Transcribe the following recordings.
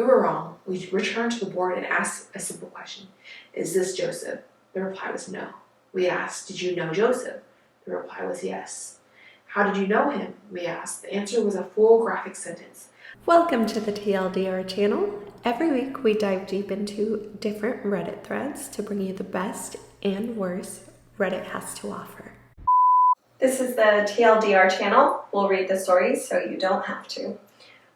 were wrong. We returned to the board and asked a simple question. Is this Joseph? The reply was no. We asked, did you know Joseph? The reply was yes. How did you know him? We asked. The answer was a full graphic sentence. Welcome to the TLDR channel. Every week we dive deep into different Reddit threads to bring you the best and worst Reddit has to offer. This is the TLDR channel. We'll read the stories so you don't have to.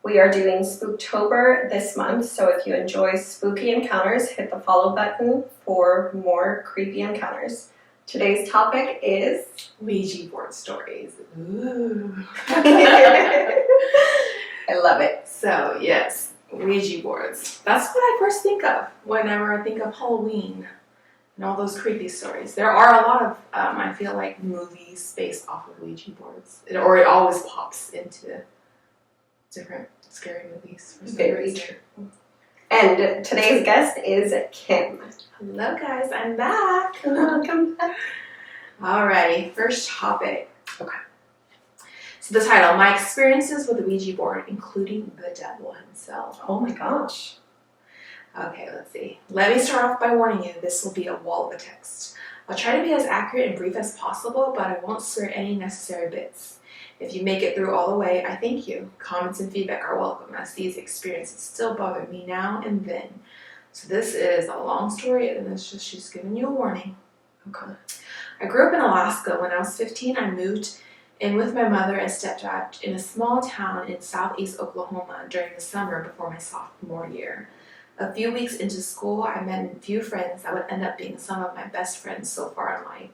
We are doing Spooktober this month, so if you enjoy spooky encounters, hit the follow button for more creepy encounters. Today's topic is Ouija board stories. Ooh. I love it. So, yes, Ouija boards. That's what I first think of whenever I think of Halloween and all those creepy stories. There are a lot of, I feel like, movies based off of Ouija boards. It always pops into different scary movies. For some Very reason. true. And today's guest is Kim. Hello, guys. I'm back. Welcome back. Alrighty, first topic. Okay. So the title, My Experiences with the Ouija Board, Including the Devil Himself. Oh my gosh. Okay, let's see. Let me start off by warning you, this will be a wall of a text. I'll try to be as accurate and brief as possible, but I won't swear any necessary bits. If you make it through all the way, I thank you. Comments and feedback are welcome, as these experiences still bother me now and then. So this is a long story, and it's just she's giving you a warning. Okay. I grew up in Alaska. When I was 15, I moved in with my mother and stepdad in a small town in southeast Oklahoma during the summer before my sophomore year. A few weeks into school, I met a few friends that would end up being some of my best friends so far in life.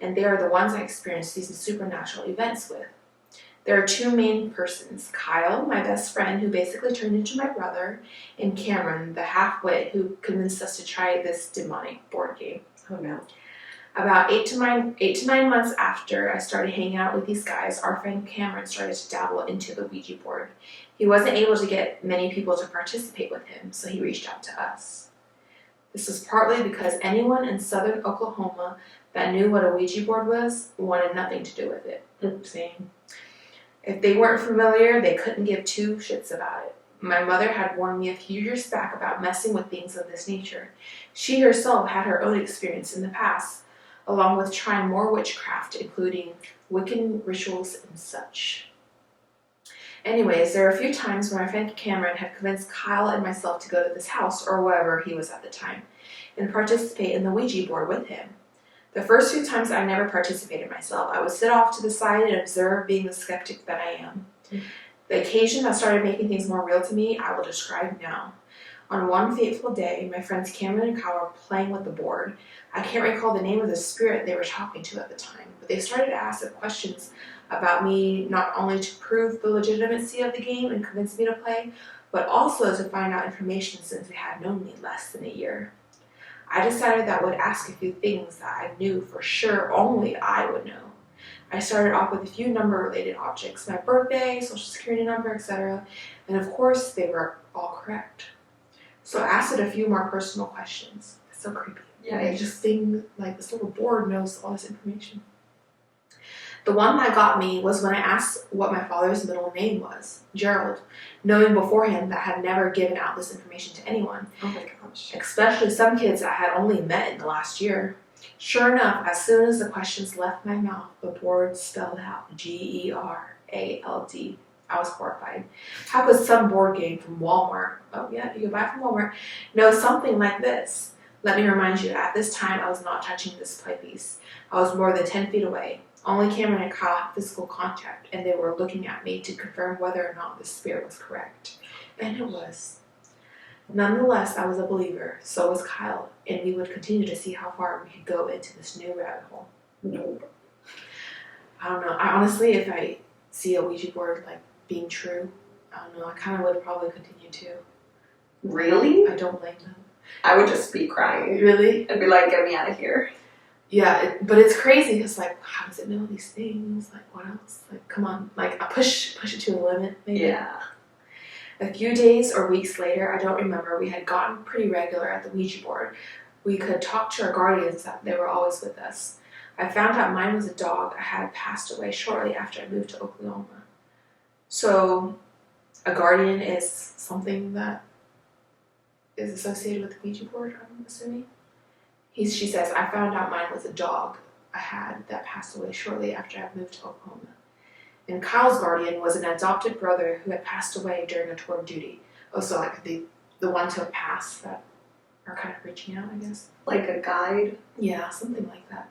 And they are the ones I experienced these supernatural events with. There are two main persons, Kyle, my best friend, who basically turned into my brother, and Cameron, the half-wit, who convinced us to try this demonic board game. Oh no. About 8 to 9 months after I started hanging out with these guys, our friend Cameron started to dabble into the Ouija board. He wasn't able to get many people to participate with him, so he reached out to us. This was partly because anyone in southern Oklahoma that knew what a Ouija board was wanted nothing to do with it. Same. If they weren't familiar, they couldn't give two shits about it. My mother had warned me a few years back about messing with things of this nature. She herself had her own experience in the past, along with trying more witchcraft, including Wiccan rituals and such. Anyways, there were a few times where my friend Cameron had convinced Kyle and myself to go to this house, or wherever he was at the time, and participate in the Ouija board with him. The first few times I never participated myself. I would sit off to the side and observe, being the skeptic that I am. The occasion that started making things more real to me, I will describe now. On one fateful day, my friends Cameron and Kyle were playing with the board. I can't recall the name of the spirit they were talking to at the time, but they started to ask questions about me, not only to prove the legitimacy of the game and convince me to play, but also to find out information since they had known me less than a year. I decided that I would ask a few things that I knew for sure only I would know. I started off with a few number-related objects, my birthday, social security number, etc., and of course they were all correct. So I asked it a few more personal questions. It's so creepy. Yeah, I just think like this little board knows all this information. The one that got me was when I asked what my father's middle name was, Gerald, knowing beforehand that I had never given out this information to anyone. Oh my gosh. Especially some kids I had only met in the last year. Sure enough, as soon as the questions left my mouth, the board spelled out Gerald. I was horrified. How could some board game from Walmart, oh yeah, you can buy it from Walmart, know something like this? Let me remind you, at this time I was not touching this play piece. I was more than 10 feet away. Only Cameron and Kyle had physical contact, and they were looking at me to confirm whether or not the spirit was correct. And it was. Nonetheless, I was a believer, so was Kyle, and we would continue to see how far we could go into this new rabbit hole. Nope. I don't know. I honestly, if I see a Ouija board like being true, I don't know, I kind of would probably continue to. Really? I don't blame them. I would just be crying. Really? I'd be like, get me out of here. Yeah, but it's crazy because, like, how does it know these things? Like, what else? Like, come on. Like, I push it to the limit, maybe. Yeah. A few days or weeks later, I don't remember, we had gotten pretty regular at the Ouija board. We could talk to our guardians that they were always with us. I found out mine was a dog that had passed away shortly after I moved to Oklahoma. So, a guardian is something that is associated with the Ouija board, I'm assuming. She says, I found out mine was a dog I had that passed away shortly after I moved to Oklahoma. And Kyle's guardian was an adopted brother who had passed away during a tour of duty. Oh, so like the ones who have passed that are kind of reaching out, I guess. Like a guide? Yeah, something like that.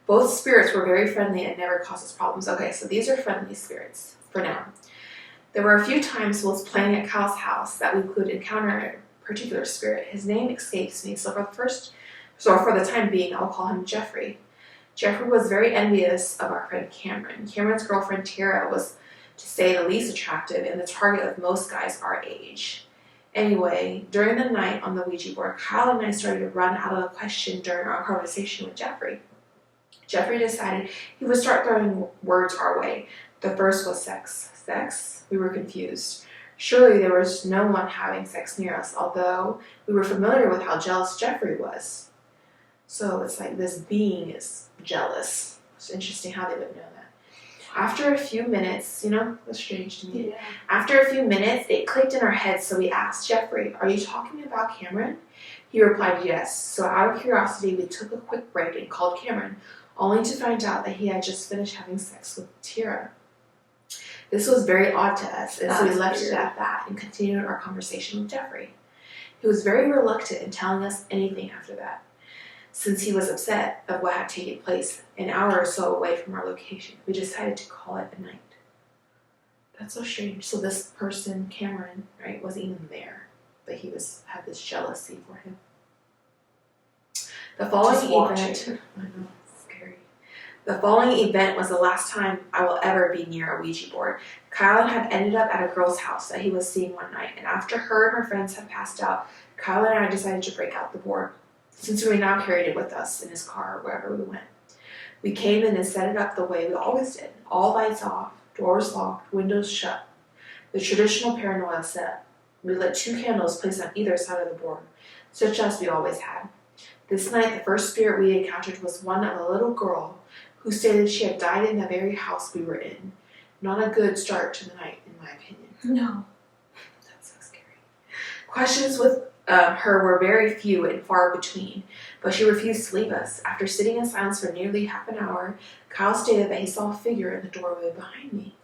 Both spirits were very friendly and never caused us problems. Okay, so these are friendly spirits for now. There were a few times whilst playing at Kyle's house that we could encounter a particular spirit. His name escapes me, so for the time being, I'll call him Jeffrey. Jeffrey was very envious of our friend Cameron. Cameron's girlfriend Tara was, to say the least, attractive and the target of most guys our age. Anyway, during the night on the Ouija board, Kyle and I started to run out of the question during our conversation with Jeffrey. Jeffrey decided he would start throwing words our way. The first was sex. Sex? We were confused. Surely there was no one having sex near us, although we were familiar with how jealous Jeffrey was. So it's like this being is jealous. It's interesting how they would know that. After a few minutes, that's strange to me. Yeah. After a few minutes, it clicked in our heads, so we asked Jeffrey, are you talking about Cameron? He replied yes. So out of curiosity, we took a quick break and called Cameron, only to find out that he had just finished having sex with Tara. This was very odd to us, and so we left it at that and continued our conversation with Jeffrey. He was very reluctant in telling us anything after that, since he was upset of what had taken place an hour or so away from our location. We decided to call it a night. That's so strange. So this person, Cameron, right, wasn't even there, but he had this jealousy for him. The following event, I know, it's scary. The following event was the last time I will ever be near a Ouija board. Kyle had ended up at a girl's house that he was seeing one night, and after her and her friends had passed out, Kyle and I decided to break out the board, since we now carried it with us in his car wherever we went. We came in and set it up the way we always did. All lights off, doors locked, windows shut. The traditional paranoia setup. We lit 2 candles placed on either side of the board, such as we always had. This night, the first spirit we encountered was one of a little girl who stated she had died in the very house we were in. Not a good start to the night, in my opinion. No. That's so scary. Questions with her were very few and far between, but she refused to leave us. After sitting in silence for nearly half an hour, Kyle stated that he saw a figure in the doorway behind me.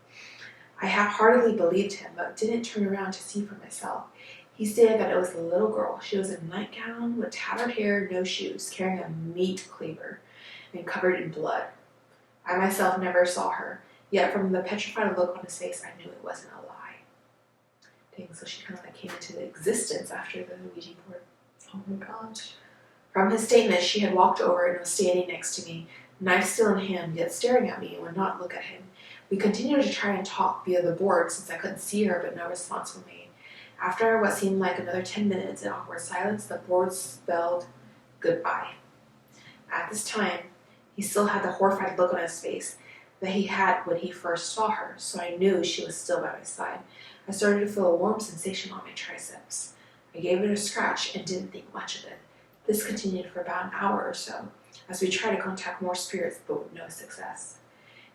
I half-heartedly believed him, but didn't turn around to see for myself. He stated that it was a little girl. She was in a nightgown with tattered hair, no shoes, carrying a meat cleaver, and covered in blood. I myself never saw her, yet from the petrified look on his face, I knew it wasn't a lie. Dang, so she kind of like came into existence after the Ouija board. Oh my gosh. From his statement, she had walked over and was standing next to me, knife still in hand, yet staring at me and would not look at him. We continued to try and talk via the board since I couldn't see her, but no response was made. After what seemed like another 10 minutes in awkward silence, the board spelled goodbye. At this time, he still had the horrified look on his face that he had when he first saw her, so I knew she was still by my side. I started to feel a warm sensation on my triceps. I gave it a scratch and didn't think much of it. This continued for about an hour or so, as we tried to contact more spirits, but with no success.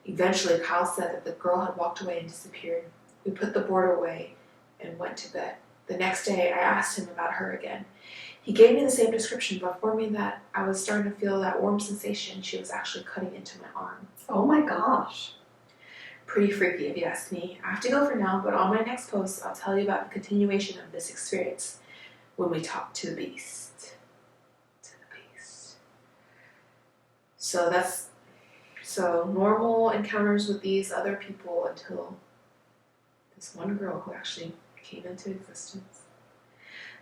Eventually, Kyle said that the girl had walked away and disappeared. We put the board away and went to bed. The next day, I asked him about her again. He gave me the same description, but informed me that I was starting to feel that warm sensation. She was actually cutting into my arm. Oh my gosh. Pretty freaky if you ask me. I have to go for now, but on my next post, I'll tell you about the continuation of this experience when we talk to the beast. So normal encounters with these other people until this one girl who actually came into existence.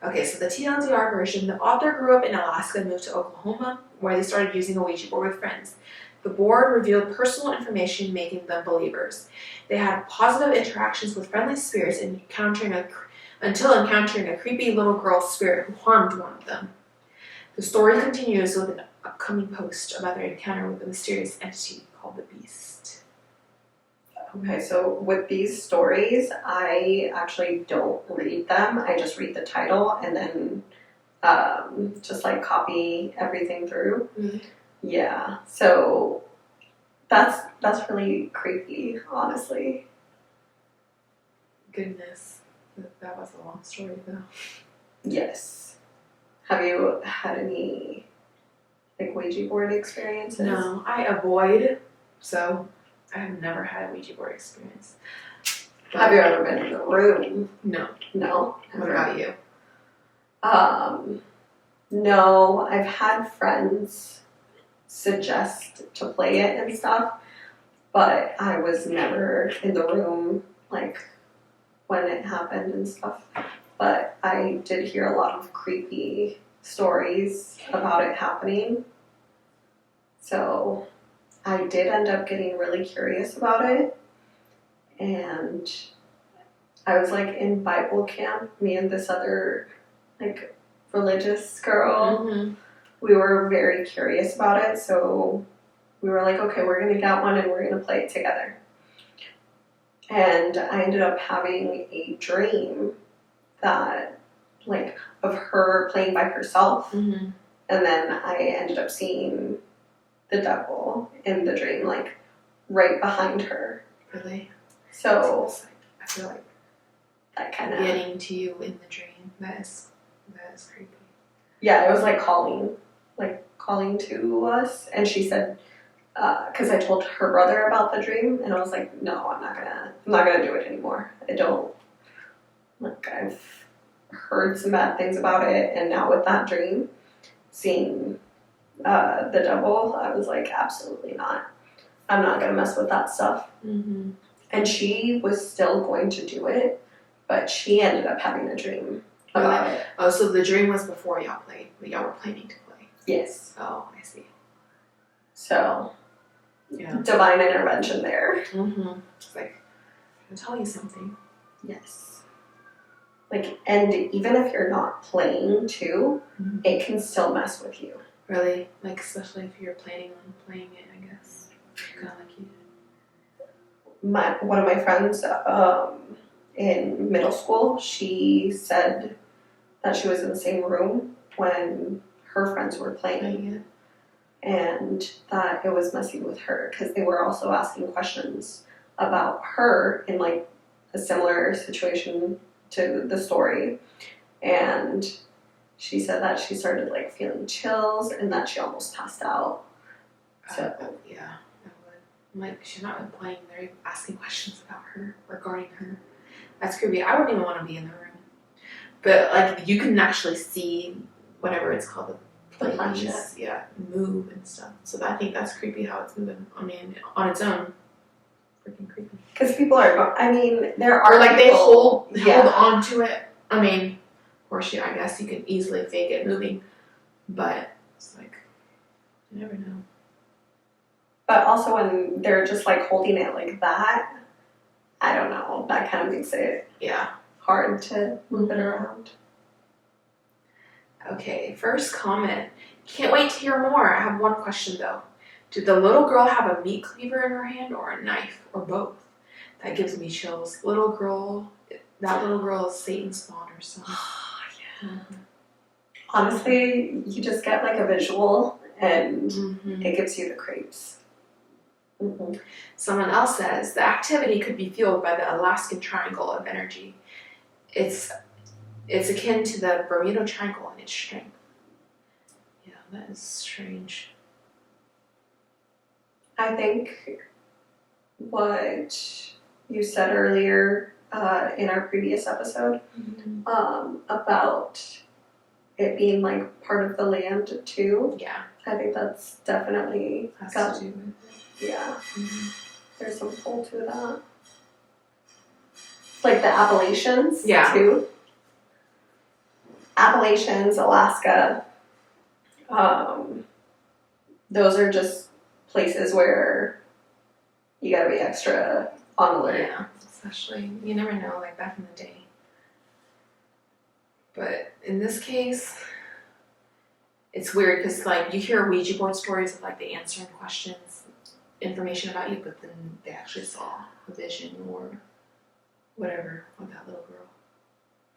Okay, so the TLDR version. The author grew up in Alaska and moved to Oklahoma, where they started using a Ouija board with friends. The board revealed personal information, making them believers. They had positive interactions with friendly spirits until encountering a creepy little girl spirit who harmed one of them. The story continues with an upcoming post about their encounter with a mysterious entity called the Beast. Okay, so with these stories, I actually don't read them. I just read the title and then just like copy everything through. Mm-hmm. Yeah, so that's really creepy, honestly. Goodness, that was a long story though. Yes. Have you had any like Ouija board experiences? No, I avoid, so I have never had a Ouija board experience. But Have you ever been in the room? No. No. What about you? No, I've had friends suggest to play it and stuff, but I was never in the room like when it happened and stuff. But I did hear a lot of creepy stories about it happening. So I did end up getting really curious about it. And I was like in Bible camp, me and this other like religious girl. Mm-hmm. We were very curious about it, so we were like, okay, we're gonna get one and we're gonna play it together. And I ended up having a dream that, like, of her playing by herself, Mm-hmm. and then I ended up seeing the devil in the dream, like, right behind her. Really? So I feel like that kind of getting to you in the dream. That is creepy. yeah, it was like calling to us, and she said, because I told her brother about the dream, and I was like, no, I'm not gonna do it anymore. I've heard some bad things about it, and now with that dream, seeing the devil, I was like, absolutely not. I'm not gonna mess with that stuff. Mm-hmm. And she was still going to do it, but she ended up having a dream about it. Oh, so the dream was before y'all played, but y'all were planning to play. Yes. Oh, I see. So, Yeah. divine intervention there. Mm-hmm. It's like, I'll tell you something. Yes. Like, and even if you're not playing too, Mm-hmm. it can still mess with you. Really? Like, especially if you're planning on playing it, I guess. Kind of like you did. One of my friends in middle school, she said that she was in the same room when her friends were playing, Playing it. and that it was messing with her because they were also asking questions about her in like a similar situation to the story, and she said that she started like feeling chills and that she almost passed out. So Yeah, I would. I'm like, she's not even playing. They're even asking questions about her, regarding her. That's creepy. I wouldn't even want to be in the room. But like, you can actually see whatever it's called, The planet. planes, yeah, move and stuff. So I think that's creepy how it's moving. I mean, on its own, freaking creepy. because people are, I mean, there are Or like they people- hold yeah. on to it. I mean, or I guess you can easily fake it moving, but it's like, you never know. But also when they're just like holding it like that, I don't know, that kind of makes it Yeah. hard to move it around. Okay, first comment. Can't wait to hear more. I have one question though. Did the little girl have a meat cleaver in her hand or a knife or both? That gives me chills. That little girl is Satan's spawn or something. Mhm. Honestly, you just get like a visual and Mhm. it gives you the creeps. Mm-hmm. Someone else says the activity could be fueled by the Alaskan Triangle of energy. It's akin to the Bermuda Triangle in its strength. Yeah, that is strange. I think what you said earlier in our previous episode about it being like part of the land too, Yeah, I think that's definitely has got, to do with it. yeah, Mhm. there's some pull to that. Like the Appalachians Yeah. too. Appalachians, Alaska, those are just places where you gotta be extra on alert. Yeah, especially, you never know, like back in the day. But in this case, it's weird because like you hear Ouija board stories of like they answering questions, information about you, but then they actually saw a vision or whatever with that little girl.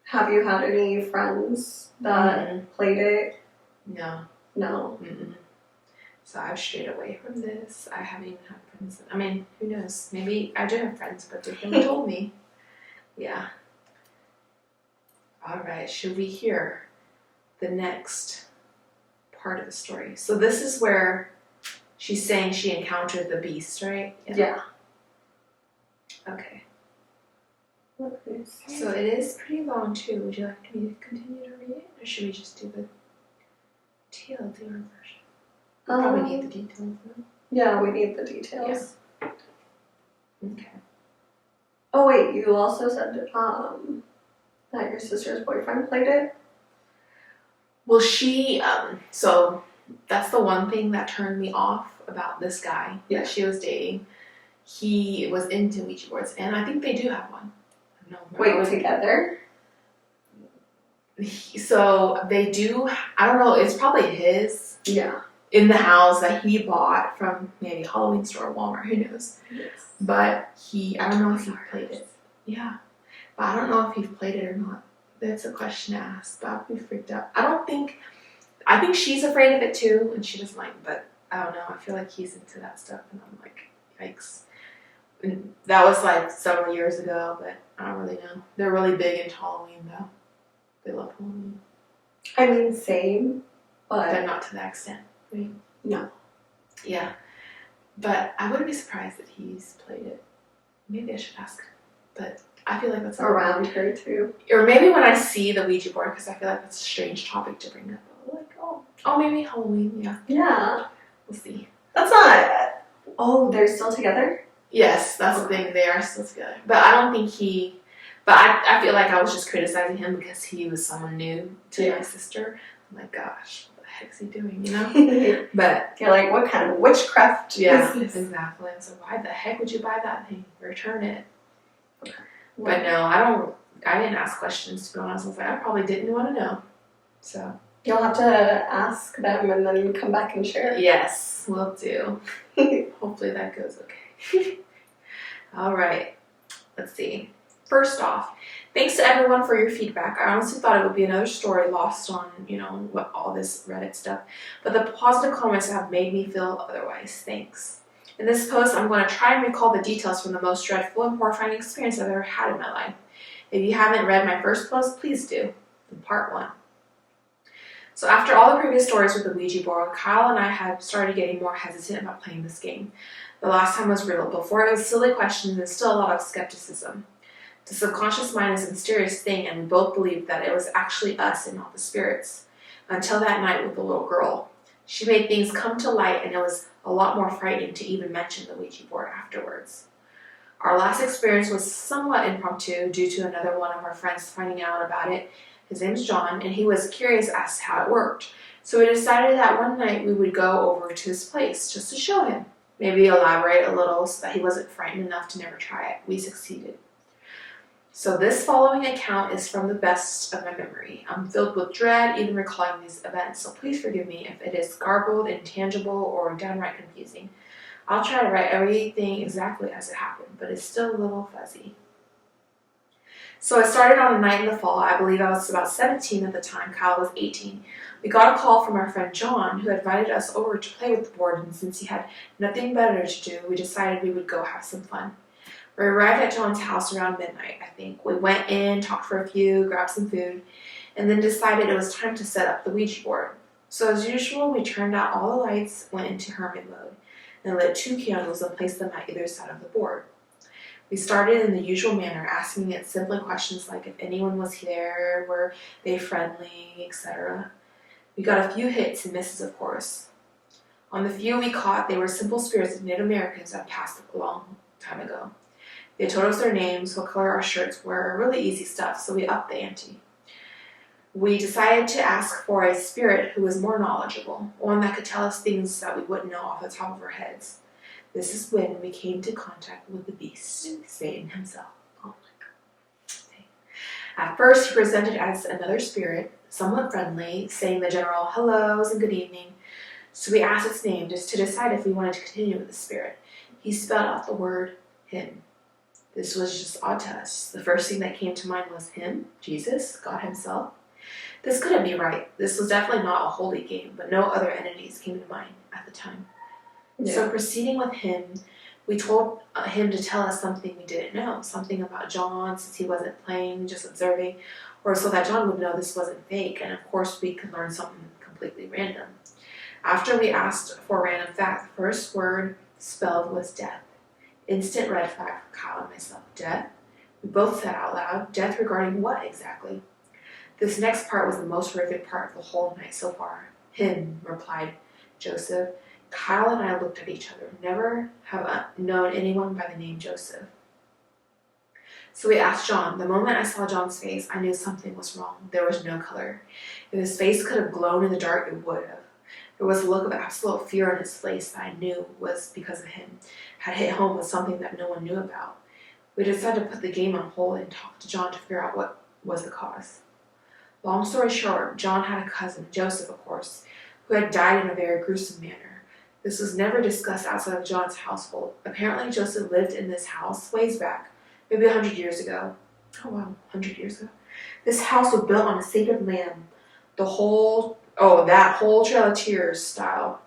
Have you had any friends that played it? No. No. Mm-mm. So I've strayed away from this. I haven't even had friends. I mean, who knows? Maybe I do have friends, but they've never told me. Yeah. All right. Should we hear the next part of the story. So this is where she's saying she encountered the beast, right? Yeah. Okay. Okay. So it is pretty long too. Would you like me to continue to read it, or should we just do the TLDR version? Probably need the details. No? Yeah, we need the details. Yeah. Okay. Oh wait, you also said that your sister's boyfriend played it? Well, she, so that's the one thing that turned me off about this guy that she was dating. He was into Ouija boards, and I think they do have one. No, Wait, together? So they do, I don't know, it's probably his. Yeah. In the house that he bought from maybe a Halloween store or Walmart, who knows. Yes. But I don't know if he played it. Yeah. But I don't know if he played it or not. That's a question to ask, but I'd be freaked out. I think she's afraid of it too, and she doesn't like it, but I don't know. I feel like he's into that stuff, and I'm like, yikes. And that was like several years ago, but I don't really know. They're really big into Halloween, though. They love Halloween. I mean, same, But not to that extent. Right? No. Yeah. But I wouldn't be surprised if he's played it. Maybe I should ask him. But I feel like that's around her too. Or maybe when I see the Ouija board, because I feel like that's a strange topic to bring up. Like, oh, maybe Halloween, yeah. Yeah. We'll see. That's not. Oh, they're still together? Yes, that's the thing. They are still together. But I don't think he. But I feel like I was just criticizing him because he was someone new to my sister. I'm like, gosh, what the heck's he doing, you know? But you're like, what kind of witchcraft is this? Exactly. So why the heck would you buy that thing? Return it. Okay. But no, I didn't ask questions, to be honest. I was like, I probably didn't want to know. So. You'll have to ask them and then come back and share. Yes, will do. Hopefully that goes okay. All right. Let's see. First off, thanks to everyone for your feedback. I honestly thought it would be another story lost on, what all this Reddit stuff. But the positive comments have made me feel otherwise. Thanks. In this post, I'm going to try and recall the details from the most dreadful and horrifying experience I've ever had in my life. If you haven't read my first post, please do. In part 1. So after all the previous stories with the Ouija board, Kyle and I had started getting more hesitant about playing this game. The last time was real. Before it was silly questions and still a lot of skepticism. The subconscious mind is a mysterious thing, and we both believed that it was actually us and not the spirits. Until that night with the little girl. She made things come to light, and it was a lot more frightening to even mention the Ouija board afterwards. Our last experience was somewhat impromptu due to another one of our friends finding out about it. His name's John, and he was curious as to how it worked. So we decided that one night we would go over to his place just to show him. Maybe elaborate a little so that he wasn't frightened enough to never try it. We succeeded. So this following account is from the best of my memory. I'm filled with dread even recalling these events, so please forgive me if it is garbled, intangible, or downright confusing. I'll try to write everything exactly as it happened, but it's still a little fuzzy. So it started on a night in the fall. I believe I was about 17 at the time. Kyle was 18. We got a call from our friend John, who invited us over to play with the board, and since he had nothing better to do, we decided we would go have some fun. We arrived at John's house around midnight, I think. We went in, talked for a few, grabbed some food, and then decided it was time to set up the Ouija board. So as usual, we turned out all the lights, went into hermit mode, and lit 2 candles and placed them at either side of the board. We started in the usual manner, asking it simple questions like if anyone was there, were they friendly, etc. We got a few hits and misses, of course. On the few we caught, they were simple spirits of Native Americans that passed a long time ago. They told us their names, what color our shirts were, really easy stuff, so we upped the ante. We decided to ask for a spirit who was more knowledgeable, one that could tell us things that we wouldn't know off the top of our heads. This is when we came to contact with the beast, Satan himself. Oh my God. Okay. At first, he presented as another spirit, somewhat friendly, saying the general hellos and good evening. So we asked its name just to decide if we wanted to continue with the spirit. He spelled out the word him. This was just odd to us. The first thing that came to mind was him, Jesus, God himself. This couldn't be right. This was definitely not a holy game, but no other entities came to mind at the time. Yeah. So proceeding with him, we told him to tell us something we didn't know, something about John, since he wasn't playing, just observing. or so that John would know this wasn't fake, and of course we could learn something completely random. After we asked for a random fact, the first word spelled was death. Instant red flag for Kyle and myself. Death? We both said out loud, death regarding what exactly? This next part was the most horrific part of the whole night so far. Him, replied Joseph. Kyle and I looked at each other. Never have known anyone by the name Joseph. So we asked John. The moment I saw John's face, I knew something was wrong. There was no color. If his face could have glown in the dark, it would have. There was a look of absolute fear on his face that I knew was because of him. Had hit home with something that no one knew about. We decided to put the game on hold and talk to John to figure out what was the cause. Long story short, John had a cousin, Joseph of course, who had died in a very gruesome manner. This was never discussed outside of John's household. Apparently Joseph lived in this house ways back, maybe 100 years ago. Oh wow, 100 years ago. This house was built on a sacred land. That whole Trail of Tears style.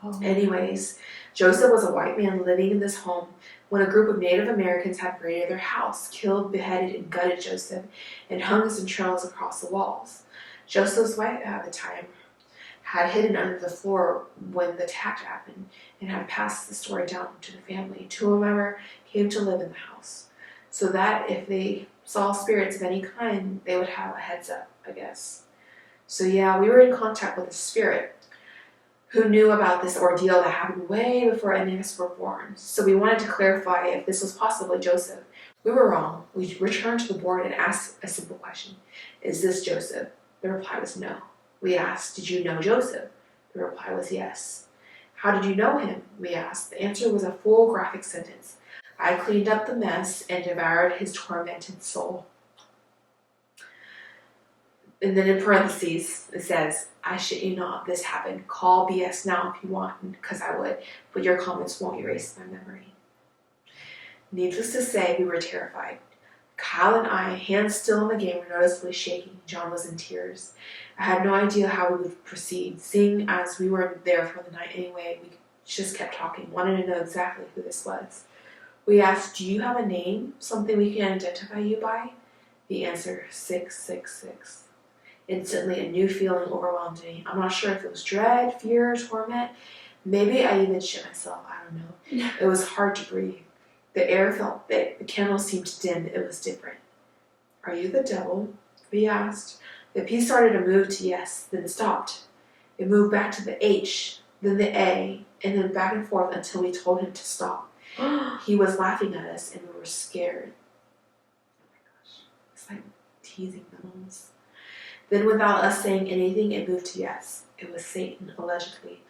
Oh. Anyways, Joseph was a white man living in this home when a group of Native Americans had raided their house, killed, beheaded, and gutted Joseph, and hung his entrails across the walls. Joseph's wife at the time had hidden under the floor when the attack happened and had passed the story down to the family, to whomever came to live in the house, so that if they saw spirits of any kind, they would have a heads up, I guess. So yeah, we were in contact with a spirit who knew about this ordeal that happened way before any of us were born. So we wanted to clarify if this was possibly Joseph. We were wrong. We returned to the board and asked a simple question. Is this Joseph? The reply was no. We asked, did you know Joseph? The reply was yes. How did you know him? We asked. The answer was a full graphic sentence. I cleaned up the mess and devoured his tormented soul. And then in parentheses, it says, I shit you not, this happened. Call BS now if you want, because I would, but your comments won't erase my memory. Needless to say, we were terrified. Kyle and I, hands still in the game, were noticeably shaking. John was in tears. I had no idea how we would proceed. Seeing as we were there for the night anyway, we just kept talking, wanted to know exactly who this was. We asked, do you have a name, something we can identify you by? The answer, 666. Instantly, a new feeling overwhelmed me. I'm not sure if it was dread, fear, torment. Maybe I even shit myself. I don't know. It was hard to breathe. The air felt thick. The candles seemed dim. It was different. Are you the devil? We asked. The P started to move to yes, then stopped. It moved back to the H, then the A, and then back and forth until we told him to stop. He was laughing at us, and we were scared. Oh my gosh. It's like teasing them almost. Then without us saying anything, it moved to yes. It was Satan, allegedly.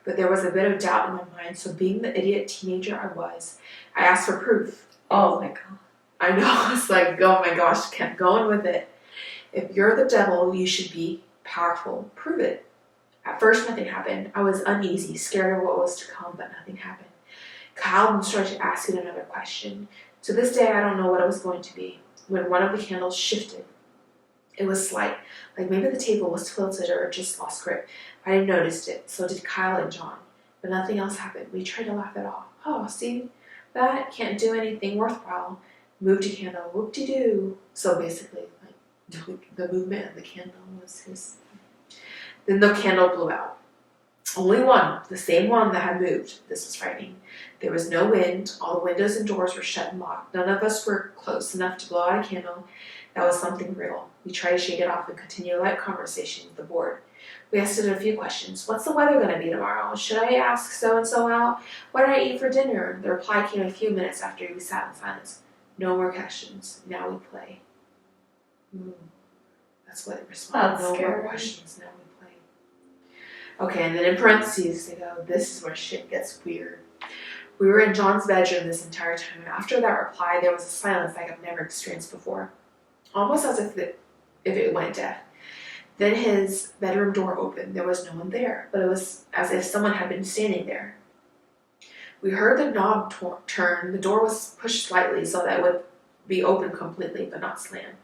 But there was a bit of doubt in my mind, so being the idiot teenager I was, I asked for proof. Oh my god. I know, it's like, oh my gosh, kept going with it. If you're the devil, you should be powerful. Prove it. At first, nothing happened. I was uneasy, scared of what was to come, but nothing happened. Kyle started to ask it another question. To this day, I don't know what it was going to be. When one of the candles shifted, it was slight, like maybe the table was tilted or just lost grip. I hadn't noticed it, so did Kyle and John. But nothing else happened. We tried to laugh it off. Oh, see? That can't do anything worthwhile. Moved a candle, whoop-de-doo. So basically, like, the movement of the candle was his. Then the candle blew out. Only one, the same one that had moved. This was frightening. There was no wind. All the windows and doors were shut and locked. None of us were close enough to blow out a candle. That was something real. We tried to shake it off and continue a light conversation with the board. We asked it a few questions. What's the weather going to be tomorrow? Should I ask so-and-so out? What did I eat for dinner? The reply came a few minutes after we sat in silence. No more questions. Now we play. That's what it responded. That's no scary. more questions. Now we play. Okay, and then in parentheses they go, this is where shit gets weird. We were in John's bedroom this entire time, and after that reply, there was a silence like I've never experienced before. Almost as if it went deaf. Then his bedroom door opened. There was no one there, but it was as if someone had been standing there. We heard the knob turn. The door was pushed slightly so that it would be open completely, but not slam.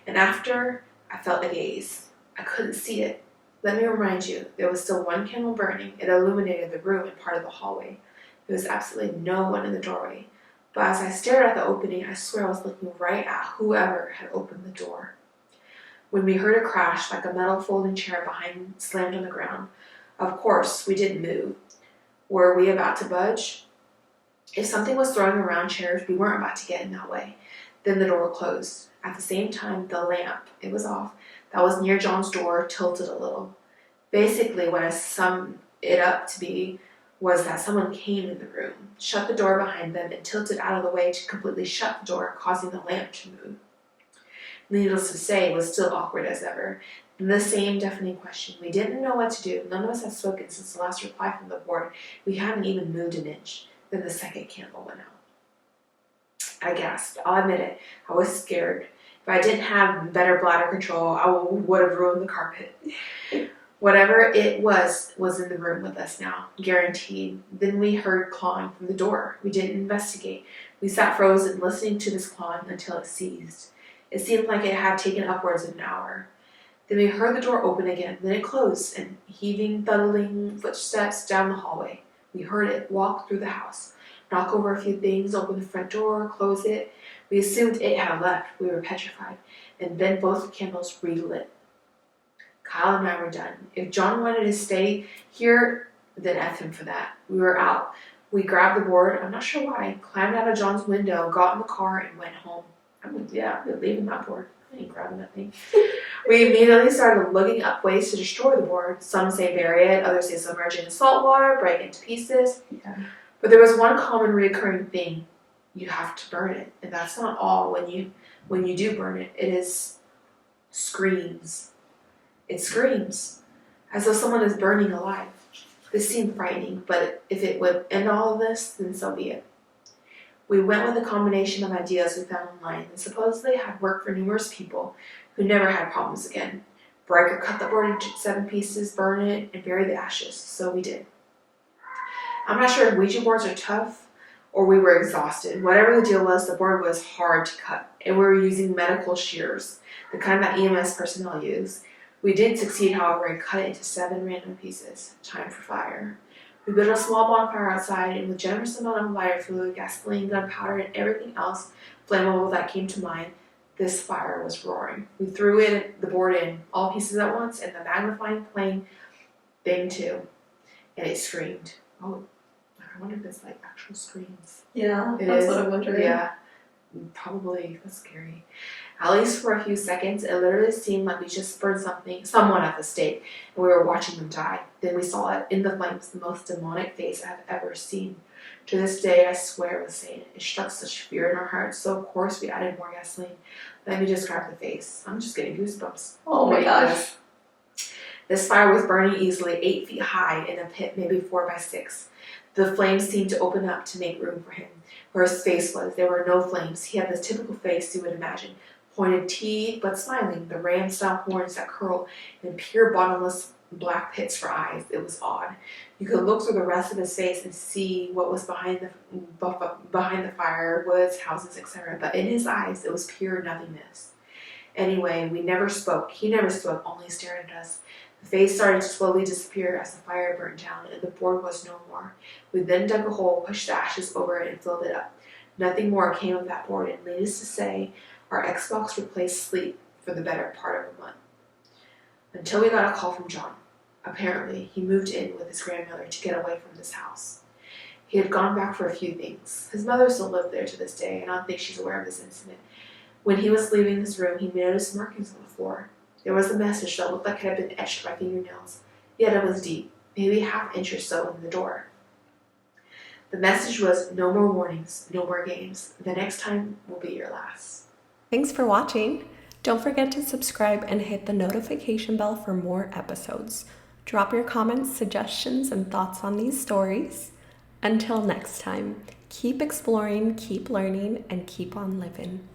And after, I felt a gaze. I couldn't see it. Let me remind you, there was still one candle burning. It illuminated the room and part of the hallway. There was absolutely no one in the doorway. But as I stared at the opening, I swear I was looking right at whoever had opened the door. when we heard a crash like a metal folding chair behind slammed on the ground. Of course, we didn't move. Were we about to budge? If something was throwing around chairs, we weren't about to get in that way. Then the door closed. At the same time, the lamp, it was off, that was near John's door tilted a little. Basically, what I summed it up to be was that someone came in the room, shut the door behind them, and tilted out of the way to completely shut the door, causing the lamp to move. Needless to say, it was still awkward as ever. The same deafening question. We didn't know what to do. None of us had spoken since the last reply from the board. We hadn't even moved an inch. Then the second candle went out. I gasped. I'll admit it. I was scared. If I didn't have better bladder control, I would have ruined the carpet. Whatever it was in the room with us now. Guaranteed. Then we heard clawing from the door. We didn't investigate. We sat frozen, listening to this clawing until it ceased. It seemed like it had taken upwards of an hour. Then we heard the door open again. Then it closed, and heaving, thudding footsteps down the hallway. We heard it walk through the house, knock over a few things, open the front door, close it. We assumed it had left. We were petrified. And then both candles relit. Kyle and I were done. If John wanted to stay here, then F him for that. We were out. We grabbed the board, I'm not sure why, climbed out of John's window, got in the car, and went home. We're leaving that board. I ain't grabbing that thing. We immediately started looking up ways to destroy the board. Some say bury it, others say submerge it in salt water, break it into pieces. Yeah. But there was one common recurring thing. You have to burn it. And that's not all when you do burn it. It is screams. It screams. As though someone is burning alive. This seemed frightening, but if it would end all of this, then so be it. We went with a combination of ideas we found online and supposedly had worked for numerous people who never had problems again. Break or cut the board into 7 pieces, burn it, and bury the ashes. So we did. I'm not sure if Ouija boards are tough or we were exhausted. Whatever the deal was, the board was hard to cut, and we were using medical shears, the kind that EMS personnel use. We did succeed, however, and cut it into 7 random pieces. Time for fire. We built a small bonfire outside, and with generous amount of lighter fluid, gasoline, gunpowder, and everything else flammable that came to mind, this fire was roaring. We threw the board in, all pieces at once, and the magnifying plane thing too, and it screamed. Oh, I wonder if it's like actual screams. Yeah, that's what I'm wondering. Yeah, probably. That's scary. At least for a few seconds, it literally seemed like we just burned someone at the stake, and we were watching them die. Then we saw it in the flames, the most demonic face I've ever seen. To this day, I swear it was Satan. It struck such fear in our hearts, so of course we added more gasoline. Let me describe the face. I'm just getting goosebumps. Oh my gosh. This fire was burning easily 8 feet high in a pit, maybe 4 by 6. The flames seemed to open up to make room for him. Where his face was, there were no flames. He had the typical face you would imagine. Pointed teeth, but smiling, the ram-style horns that curled, and pure bottomless black pits for eyes. It was odd. You could look through the rest of his face and see what was behind the fire, woods, houses, etc. But in his eyes, it was pure nothingness. Anyway, we never spoke. He never spoke, only stared at us. The face started to slowly disappear as the fire burnt down, and the board was no more. We then dug a hole, pushed the ashes over it, and filled it up. Nothing more came of that board, and needless to say, our Xbox replaced sleep for the better part of a month. Until we got a call from John. Apparently, he moved in with his grandmother to get away from this house. He had gone back for a few things. His mother still lived there to this day, and I don't think she's aware of this incident. When he was leaving his room, he noticed markings on the floor. There was a message that looked like it had been etched by fingernails, yet it was deep, maybe a half-inch or so in the door. The message was, no more warnings, no more games. The next time will be your last. Thanks for watching. Don't forget to subscribe and hit the notification bell for more episodes. Drop your comments, suggestions, and thoughts on these stories. Until next time, keep exploring, keep learning, and keep on living.